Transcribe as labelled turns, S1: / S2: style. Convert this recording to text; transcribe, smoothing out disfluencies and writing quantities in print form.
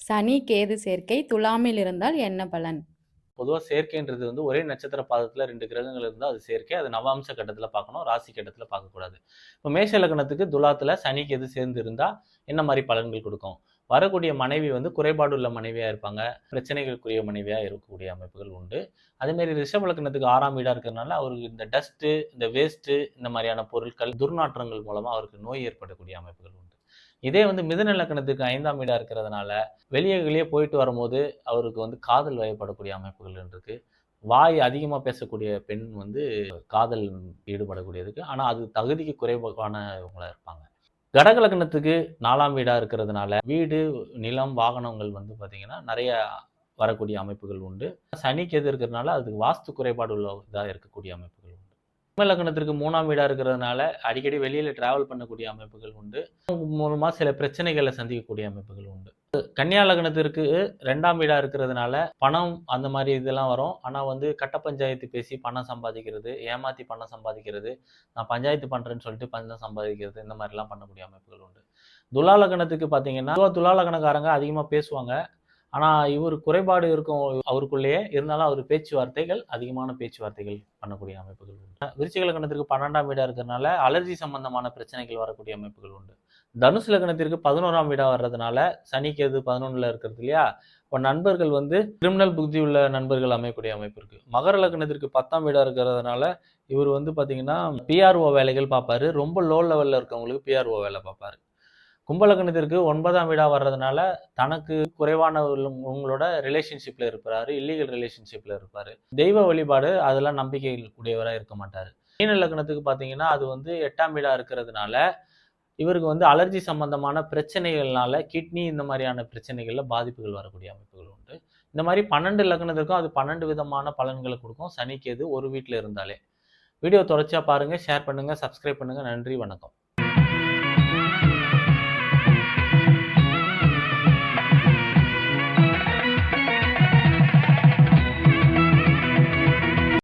S1: சனி கேது சேர்க்கை துலாமில் இருந்தால் என்ன பலன்?
S2: பொதுவாக சேர்க்கைன்றது வந்து ஒரே நட்சத்திர பாதத்தில் 2 கிரகங்கள் இருந்தால் அது சேர்க்கை. அது நவாம்ச கட்டத்தில் பார்க்கணும், ராசி கட்டத்தில் பார்க்கக்கூடாது. இப்போ மேஷ லக்னத்துக்கு துலாத்தில் சனி கேது சேர்ந்து இருந்தால் என்ன மாதிரி பலன்கள் கொடுக்கும்? வரக்கூடிய மனைவி வந்து குறைபாடு உள்ள மனைவியாக இருப்பாங்க, பிரச்சனைகளுக்குரிய மனைவியாக இருக்கக்கூடிய அமைப்புகள் உண்டு. அதேமாரி ரிஷப லக்னத்துக்கு 6ஆம் வீடாக இருக்கிறதுனால அவருக்கு இந்த டஸ்ட்டு, இந்த வேஸ்ட்டு, இந்த மாதிரியான பொருட்கள், துர்நாற்றங்கள் மூலமாக அவருக்கு நோய் ஏற்படக்கூடிய அமைப்புகள் உண்டு. இதே வந்து மிதுன லக்னத்துக்கு 5ஆம் வீடாக இருக்கிறதுனால வெளியே வெளியே போயிட்டு வரும்போது அவருக்கு வந்து காதல் வயப்படக்கூடிய அமைப்புகள் இருக்கு. வாய் அதிகமாக பேசக்கூடிய பெண் வந்து காதல் ஈடுபடக்கூடியதுக்கு, ஆனால் அது தகுதிக்கு குறைவானவங்களா இருப்பாங்க. கடக லக்னத்துக்கு 4ஆம் வீடாக இருக்கிறதுனால வீடு, நிலம், வாகனங்கள் வந்து பார்த்தீங்கன்னா நிறைய வரக்கூடிய அமைப்புகள் உண்டு. சனி கேது இருக்கிறதுனால அதுக்கு வாஸ்து குறைபாடு உள்ள இதாக இருக்கக்கூடிய அமைப்புகள் உண்டு. சிம்ம லக்னத்திற்கு 3ஆம் வீடாக இருக்கிறதுனால அடிக்கடி வெளியில் டிராவல் பண்ணக்கூடிய அமைப்புகள் உண்டு. மூலமாக சில பிரச்சனைகளை சந்திக்கக்கூடிய அமைப்புகள் உண்டு. கன்னியா லக்னத்திற்கு 2ஆம் வீடாக இருக்கிறதுனால பணம் அந்த மாதிரி இதெல்லாம் வரும். ஆனால் வந்து கட்ட பஞ்சாயத்து பேசி பணம் சம்பாதிக்கிறது, ஏமாற்றி பணம் சம்பாதிக்கிறது, நான் பஞ்சாயத்து பண்ணுறேன்னு சொல்லிட்டு பணம் சம்பாதிக்கிறது, இந்த மாதிரிலாம் பண்ணக்கூடிய அமைப்புகள் உண்டு. துலா லக்னத்துக்கு பார்த்தீங்கன்னா துலா லக்னக்காரங்க அதிகமாக பேசுவாங்க. ஆனால் இவர் குறைபாடு இருக்கும் அவருக்குள்ளேயே, இருந்தாலும் அவர் பேச்சுவார்த்தைகள் அதிகமான பேச்சுவார்த்தைகள் பண்ணக்கூடிய அமைப்புகள் உண்டு. விருச்சிக லக்னத்திற்கு 12ஆம் வீடாக இருக்கிறதுனால அலர்ஜி சம்பந்தமான பிரச்சனைகள் வரக்கூடிய அமைப்புகள் உண்டு. தனுசு லக்னத்திற்கு 11ஆம் வீடாக வர்றதுனால சனி கேது 11ல் இருக்கிறது இல்லையா, இப்போ நண்பர்கள் வந்து கிரிமினல் புத்தி உள்ள நண்பர்கள் அமையக்கூடிய அமைப்பு இருக்கு. மகர லக்னத்திற்கு 10ஆம் வீடாக இருக்கிறதுனால இவர் வந்து பார்த்தீங்கன்னா பிஆர்ஓ வேலைகள் பார்ப்பாரு. ரொம்ப லோ லெவலில் இருக்கவங்களுக்கு பிஆர்ஓ வேலை பார்ப்பாரு. கும்பலக்னத்திற்கு 9ஆம் வீடாக வர்றதுனால தனக்கு குறைவானவங்களோட ரிலேஷன்ஷிப்பில் இருப்பார், இல்லீகல் ரிலேஷன்ஷிப்பில் இருப்பார். தெய்வ வழிபாடு அதெல்லாம் நம்பிக்கை உடையவராக இருக்க மாட்டார். மீன லக்னத்துக்கு பார்த்தீங்கன்னா அது வந்து 8ஆம் வீடாக இருக்கிறதுனால இவருக்கு வந்து அலர்ஜி சம்பந்தமான பிரச்சனைகள்னால கிட்னி இந்த மாதிரியான பிரச்சனைகளில் பாதிப்புகள் வரக்கூடிய அமைப்புகள் உண்டு. இந்த மாதிரி 12 லக்னத்திற்கும் அது 12 விதமான பலன்களை கொடுக்கும் சனி கேது ஒரு வீட்டில் இருந்தாலே. வீடியோ தொடர்ச்சியாக பாருங்கள், ஷேர் பண்ணுங்கள், சப்ஸ்கிரைப் பண்ணுங்கள். நன்றி, வணக்கம்.